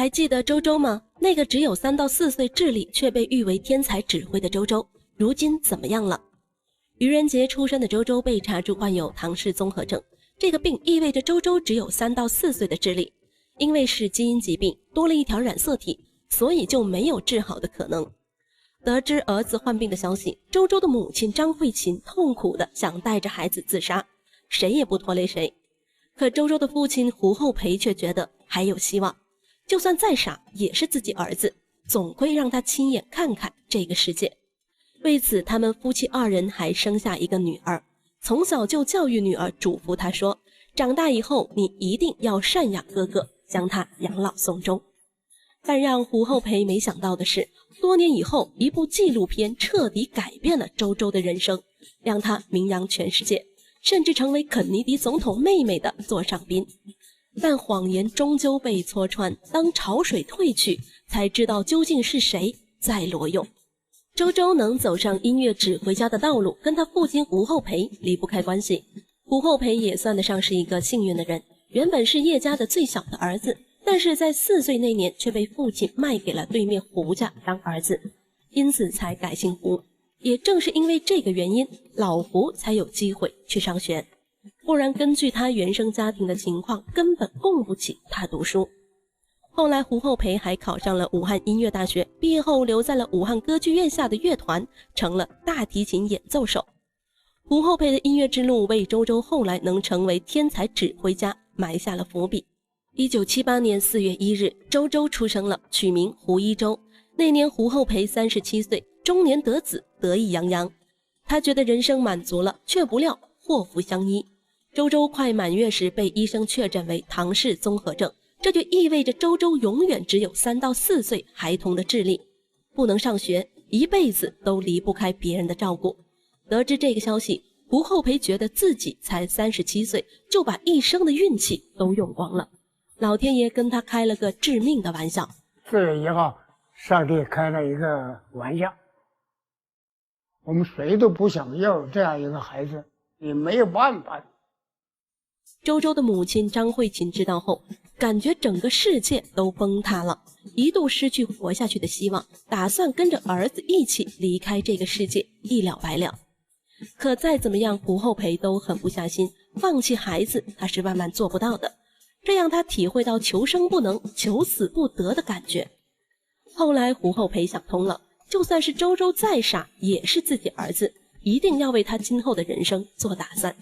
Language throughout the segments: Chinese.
还记得周周吗？那个只有3到4岁智力却被誉为天才指挥的周周，如今怎么样了？愚人节出生的周周被查出患有唐氏综合症，这个病意味着周周只有3到4岁的智力，因为是基因疾病，多了一条染色体，所以就没有治好的可能。得知儿子患病的消息，周周的母亲张慧琴痛苦地想带着孩子自杀，谁也不拖累谁。可周周的父亲胡厚培却觉得还有希望，就算再傻也是自己儿子，总归让他亲眼看看这个世界。为此，他们夫妻2人还生下一个女儿，从小就教育女儿，嘱咐她说，长大以后你一定要赡养哥哥，将他养老送终。但让胡厚培没想到的是，多年以后，一部纪录片彻底改变了周周的人生，让他名扬全世界，甚至成为肯尼迪总统妹妹的座上宾。但谎言终究被戳穿，当潮水退去，才知道究竟是谁在裸泳。周周能走上音乐指挥家的道路，跟他父亲胡厚培离不开关系。胡厚培也算得上是一个幸运的人，原本是叶家的最小的儿子，但是在4岁那年却被父亲卖给了对面胡家当儿子，因此才改姓胡。也正是因为这个原因，老胡才有机会去上学，不然根据他原生家庭的情况，根本供不起他读书。后来胡厚培还考上了武汉音乐大学，毕业后留在了武汉歌剧院下的乐团，成了大提琴演奏手。胡厚培的音乐之路为周周后来能成为天才指挥家埋下了伏笔。1978年4月1日，周周出生了，取名胡一周。那年胡厚培37岁，中年得子，得意洋洋。他觉得人生满足了，却不料祸福相依。周周快满月时被医生确诊为唐氏综合症，这就意味着周周永远只有3到4岁孩童的智力，不能上学，一辈子都离不开别人的照顾。得知这个消息，胡厚培觉得自己才37岁，就把一生的运气都用光了。老天爷跟他开了个致命的玩笑。4月1号，上帝开了一个玩笑，我们谁都不想要这样一个孩子，也没有办法。周周的母亲张慧琴知道后，感觉整个世界都崩塌了，一度失去活下去的希望，打算跟着儿子一起离开这个世界，一了百了。可再怎么样，胡厚培都狠不下心，放弃孩子他是万万做不到的，这让他体会到求生不能，求死不得的感觉。后来胡厚培想通了，就算是周周再傻，也是自己儿子，一定要为他今后的人生做打算。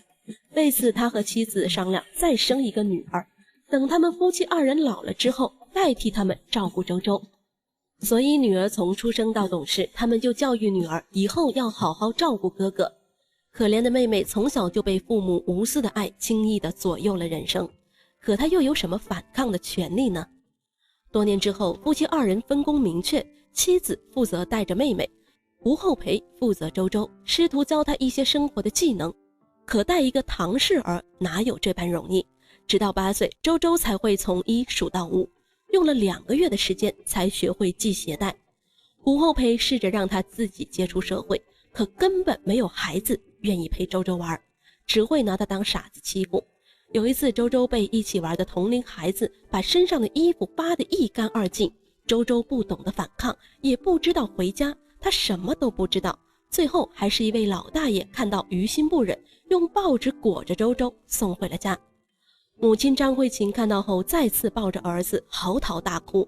为此，他和妻子商量再生一个女儿，等他们夫妻2人老了之后，代替他们照顾周周。所以女儿从出生到懂事，他们就教育女儿以后要好好照顾哥哥。可怜的妹妹从小就被父母无私的爱轻易地左右了人生，可她又有什么反抗的权利呢？多年之后，夫妻2人分工明确，妻子负责带着妹妹，胡厚培负责周周，试图教她一些生活的技能。可带一个唐氏儿哪有这般容易？直到8岁，周周才会从1数到5，用了2个月的时间才学会系鞋带。胡厚培试着让他自己接触社会，可根本没有孩子愿意陪周周玩，只会拿他当傻子欺负。有一次，周周被一起玩的同龄孩子把身上的衣服扒得一干二净，周周不懂得反抗，也不知道回家，他什么都不知道。最后还是一位老大爷看到于心不忍，用报纸裹着周周送回了家。母亲张慧琴看到后再次抱着儿子嚎啕大哭。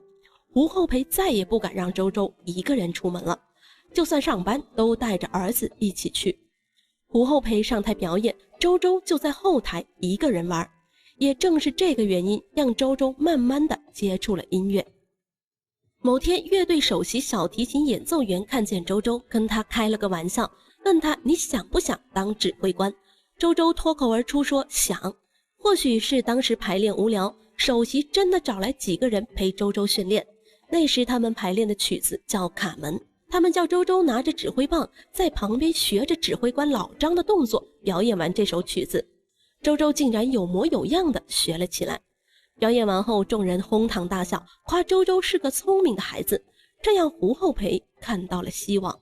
胡厚培再也不敢让周周一个人出门了，就算上班都带着儿子一起去。胡厚培上台表演，周周就在后台一个人玩。也正是这个原因，让周周慢慢地接触了音乐。某天，乐队首席小提琴演奏员看见周周，跟他开了个玩笑，问他你想不想当指挥官？周周脱口而出说想。或许是当时排练无聊，首席真的找来几个人陪周周训练。那时他们排练的曲子叫卡门，他们叫周周拿着指挥棒在旁边学着指挥官老张的动作表演完这首曲子。周周竟然有模有样的学了起来。表演完后，众人哄堂大笑，夸周周是个聪明的孩子。这样胡厚培看到了希望，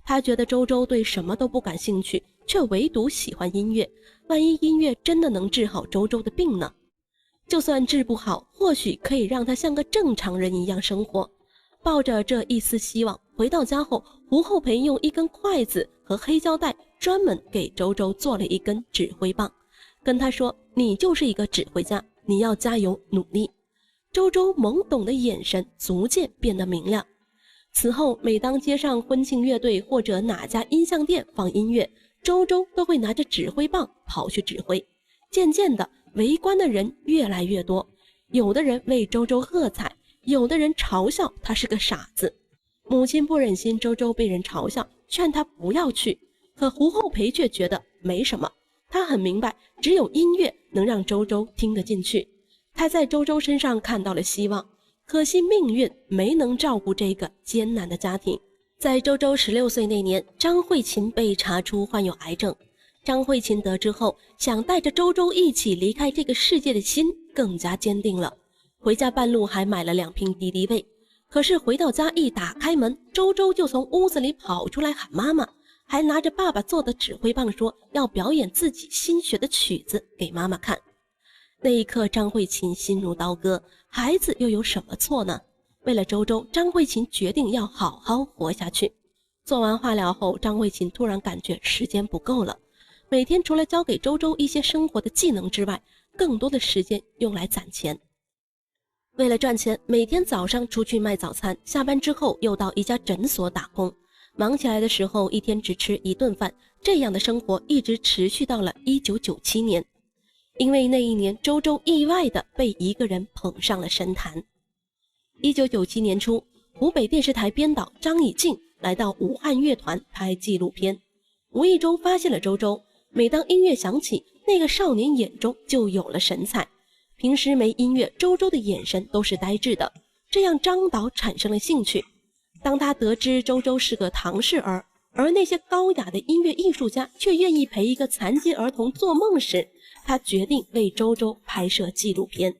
他觉得周周对什么都不感兴趣，却唯独喜欢音乐，万一音乐真的能治好周周的病呢？就算治不好，或许可以让他像个正常人一样生活。抱着这一丝希望，回到家后，胡厚培用一根筷子和黑胶带专门给周周做了一根指挥棒，跟他说：“你就是一个指挥家，你要加油努力。”周周懵懂的眼神逐渐变得明亮。此后，每当街上婚庆乐队或者哪家音像店放音乐，周周都会拿着指挥棒跑去指挥。渐渐的，围观的人越来越多，有的人为周周喝彩，有的人嘲笑他是个傻子。母亲不忍心周周被人嘲笑，劝他不要去，可胡厚培却觉得没什么。他很明白，只有音乐能让周周听得进去。他在周周身上看到了希望，可惜命运没能照顾这个艰难的家庭。在周周16岁那年，张慧琴被查出患有癌症。张慧琴得知后，想带着周周一起离开这个世界的心更加坚定了。回家半路还买了2瓶敌敌畏，可是回到家一打开门，周周就从屋子里跑出来喊妈妈，还拿着爸爸做的指挥棒说要表演自己新学的曲子给妈妈看。那一刻，张慧琴心如刀割，孩子又有什么错呢？为了周周，张慧琴决定要好好活下去。做完化疗后，张慧琴突然感觉时间不够了，每天除了教给周周一些生活的技能之外，更多的时间用来攒钱。为了赚钱，每天早上出去卖早餐，下班之后又到一家诊所打工，忙起来的时候一天只吃1顿饭，这样的生活一直持续到了1997年。因为那一年，周周意外地被一个人捧上了神坛。1997年初，湖北电视台编导张以静来到武汉乐团拍纪录片，无意中发现了周周。每当音乐响起，那个少年眼中就有了神采。平时没音乐，周周的眼神都是呆滞的，这让张导产生了兴趣。当他得知周周是个唐氏儿，而那些高雅的音乐艺术家却愿意陪一个残疾儿童做梦时，他决定为周周拍摄纪录片。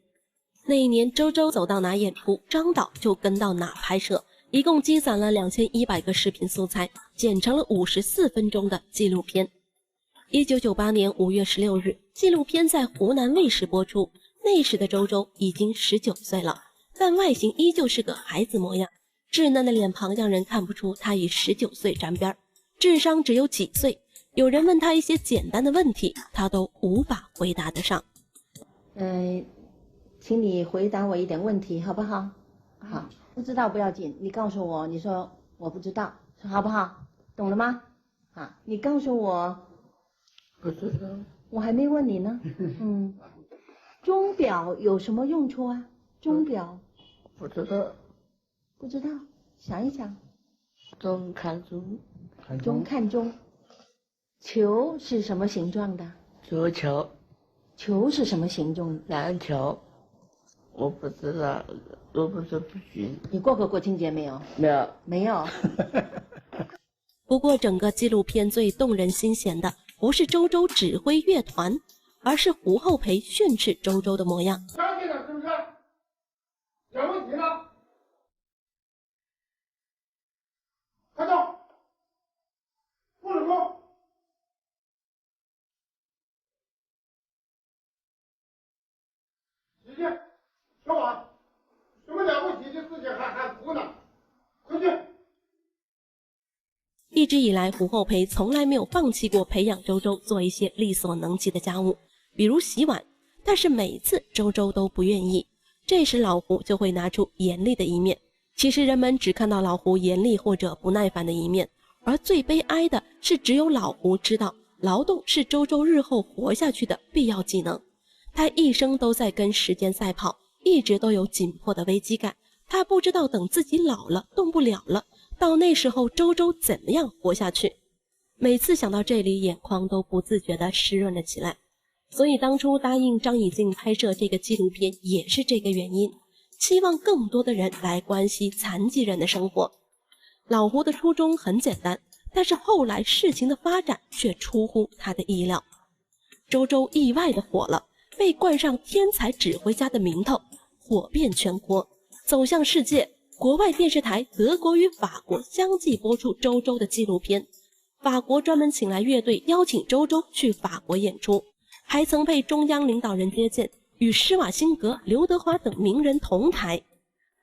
那一年，周周走到哪演出，张导就跟到哪拍摄，一共积攒了2100个视频素材，剪成了54分钟的纪录片。1998年5月16日，纪录片在湖南卫视播出。那时的周周已经19岁了，但外形依旧是个孩子模样，稚嫩的脸庞让人看不出他与19岁沾边，智商只有几岁。有人问他一些简单的问题，他都无法回答得上。请你回答我一点问题好不好？好，不知道不要紧，你告诉我，你说我不知道，好不好？懂了吗？啊，你告诉我。不知道。我还没问你呢。钟表有什么用处啊？钟表。不知道。不知道，想一想。钟看钟。钟看钟。球是什么形状的？足球。球是什么形状？篮球。我不知道，我不是不行。你过过国庆节没有？没有。没有。不过整个纪录片最动人心弦的不是周周指挥乐团，而是胡厚培训斥周周的模样。相信了是不是？有问题了？开动！不能动！洗去，说完，什么了不起的事情还哭呢？回去。一直以来，胡厚培从来没有放弃过培养周周做一些力所能及的家务，比如洗碗，但是每次周周都不愿意。这时老胡就会拿出严厉的一面。其实人们只看到老胡严厉或者不耐烦的一面，而最悲哀的是，只有老胡知道劳动是周周日后活下去的必要技能。他一生都在跟时间赛跑，一直都有紧迫的危机感。他不知道等自己老了动不了了，到那时候周周怎么样活下去。每次想到这里，眼眶都不自觉地湿润了起来。所以当初答应张以静拍摄这个纪录片也是这个原因，希望更多的人来关心残疾人的生活。老胡的初衷很简单，但是后来事情的发展却出乎他的意料。周周意外的火了，被冠上天才指挥家的名头，火遍全国，走向世界。国外电视台德国与法国相继播出周周的纪录片，法国专门请来乐队邀请周周去法国演出，还曾被中央领导人接见，与施瓦辛格、刘德华等名人同台。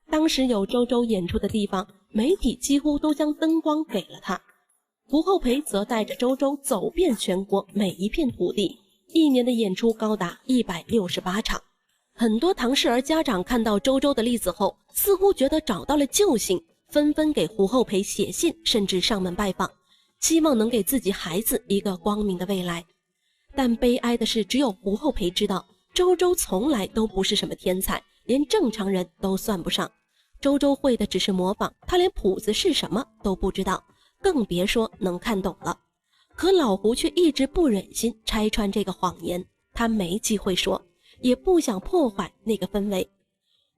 当时有周周演出的地方，媒体几乎都将灯光给了他。胡厚培则带着周周走遍全国每一片土地，一年的演出高达168场。很多唐氏儿家长看到周周的例子后，似乎觉得找到了救星，纷纷给胡厚培写信，甚至上门拜访，希望能给自己孩子一个光明的未来。但悲哀的是，只有胡厚培知道，周周从来都不是什么天才，连正常人都算不上。周周会的只是模仿，他连谱子是什么都不知道，更别说能看懂了。可老胡却一直不忍心拆穿这个谎言，他没机会说，也不想破坏那个氛围。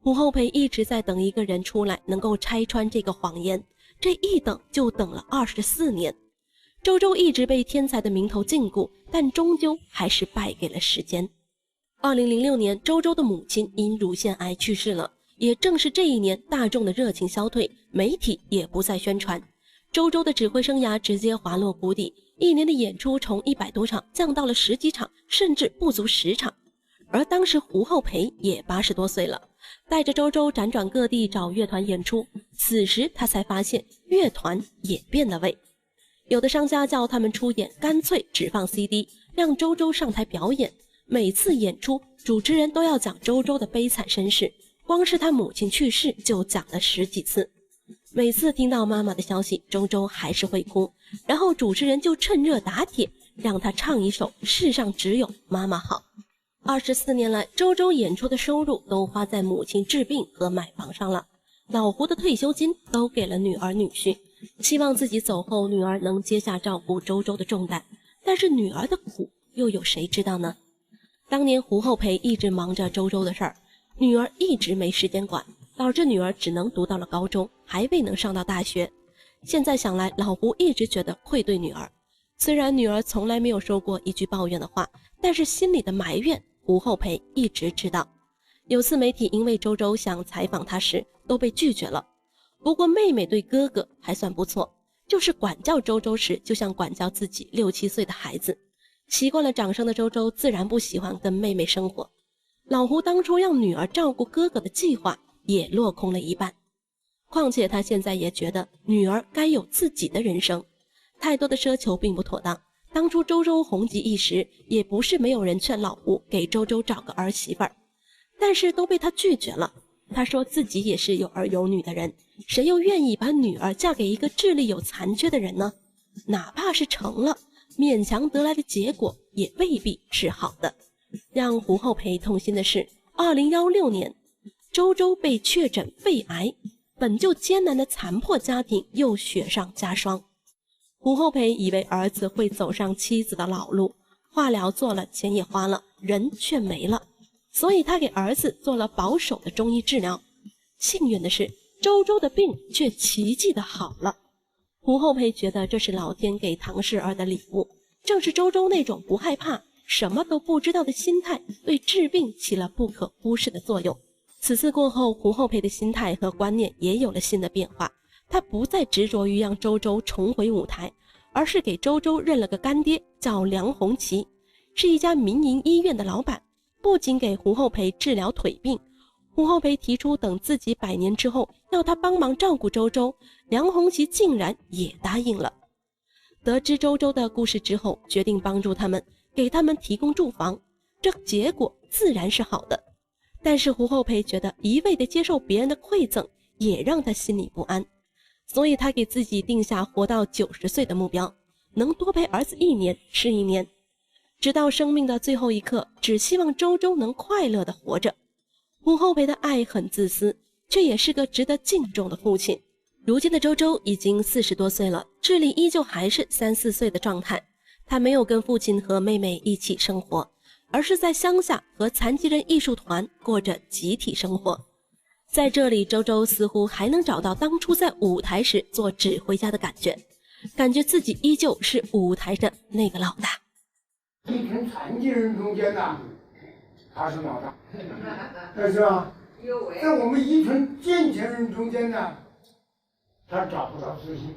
胡厚培一直在等一个人出来能够拆穿这个谎言，这一等就等了24年。周周一直被天才的名头禁锢，但终究还是败给了时间。2006年，周周的母亲因乳腺癌去世了。也正是这一年，大众的热情消退，媒体也不再宣传，周周的指挥生涯直接滑落谷底，一年的演出从100多场降到了10几场，甚至不足10场。而当时胡厚培也80多岁了，带着周周辗转各地找乐团演出，此时他才发现乐团也变了味。有的商家叫他们出演，干脆只放 CD， 让周周上台表演。每次演出，主持人都要讲周周的悲惨身世，光是他母亲去世就讲了10几次。每次听到妈妈的消息，周周还是会哭，然后主持人就趁热打铁，让他唱一首《世上只有妈妈好》。24年来，周周演出的收入都花在母亲治病和买房上了，老胡的退休金都给了女儿女婿，希望自己走后女儿能接下照顾周周的重担。但是女儿的苦又有谁知道呢？当年胡厚培一直忙着周周的事儿，女儿一直没时间管，导致女儿只能读到了高中，还未能上到大学。现在想来，老胡一直觉得愧对女儿，虽然女儿从来没有说过一句抱怨的话，但是心里的埋怨胡厚培一直知道。有次媒体因为周周想采访他时都被拒绝了，不过妹妹对哥哥还算不错，就是管教周周时就像管教自己6、7岁的孩子。习惯了掌声的周周自然不喜欢跟妹妹生活，老胡当初让女儿照顾哥哥的计划也落空了一半。况且他现在也觉得女儿该有自己的人生，太多的奢求并不妥当。当初周周红极一时，也不是没有人劝老胡给周周找个儿媳妇儿，但是都被他拒绝了。他说自己也是有儿有女的人，谁又愿意把女儿嫁给一个智力有残缺的人呢？哪怕是成了，勉强得来的结果也未必是好的。让胡厚培痛心的是，2016年周周被确诊肺癌，本就艰难的残破家庭又雪上加霜。胡厚培以为儿子会走上妻子的老路，化疗做了，钱也花了，人却没了，所以他给儿子做了保守的中医治疗。幸运的是，周周的病却奇迹的好了。胡厚培觉得这是老天给唐氏儿的礼物，正是周周那种不害怕、什么都不知道的心态，对治病起了不可忽视的作用。此次过后，胡厚培的心态和观念也有了新的变化，他不再执着于让周周重回舞台，而是给周周认了个干爹，叫梁红旗，是一家民营医院的老板。不仅给胡厚培治疗腿病，胡厚培提出等自己100年之后要他帮忙照顾周周，梁红旗竟然也答应了。得知周周的故事之后，决定帮助他们，给他们提供住房，这结果自然是好的。但是胡厚培觉得一味地接受别人的馈赠也让他心里不安，所以他给自己定下活到90岁的目标，能多陪儿子1年是1年，直到生命的最后一刻，只希望周周能快乐地活着。胡厚培的爱很自私，却也是个值得敬重的父亲。如今的周周已经40多岁了，智力依旧还是3、4岁的状态。他没有跟父亲和妹妹一起生活，而是在乡下和残疾人艺术团过着集体生活。在这里，周周似乎还能找到当初在舞台时做指挥家的感觉，感觉自己依旧是舞台的那个老大。一群残疾人中间呢，他是老大，是吧？在我们一群健全人中间呢，他找不到自信。